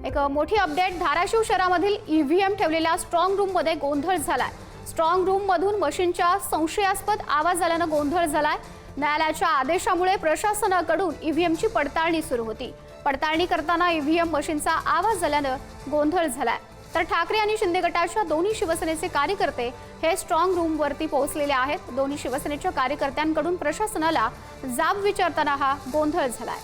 एक मोठी अपडेट धाराशिव शहरामधील ईव्हीएम ठेवलेल्या स्ट्रॉंग रूम मध्ये गोंधळ झालाय। स्ट्रॉंग रूम मधून मशीनच्या संशयास्पद आवाज आल्याने गोंधळ झालाय। न्यायालयाच्या आदेशामुळे प्रशासनाकडून ईव्हीएमची पडताळणी सुरू होती। पडताळणी करताना ईव्हीएम मशीनचा आवाज आल्याने गोंधळ झालाय। तर ठाकरे आणि शिंदे गटाच्या दोन्ही शिवसेनेचे कार्यकर्ते हे स्ट्रॉंग रूम वरती पोहोचलेले आहेत। दोन्ही शिवसेनेच्या कार्यकर्त्यांकडून प्रशासनाला जाब विचारताना हा गोंधळ झालाय।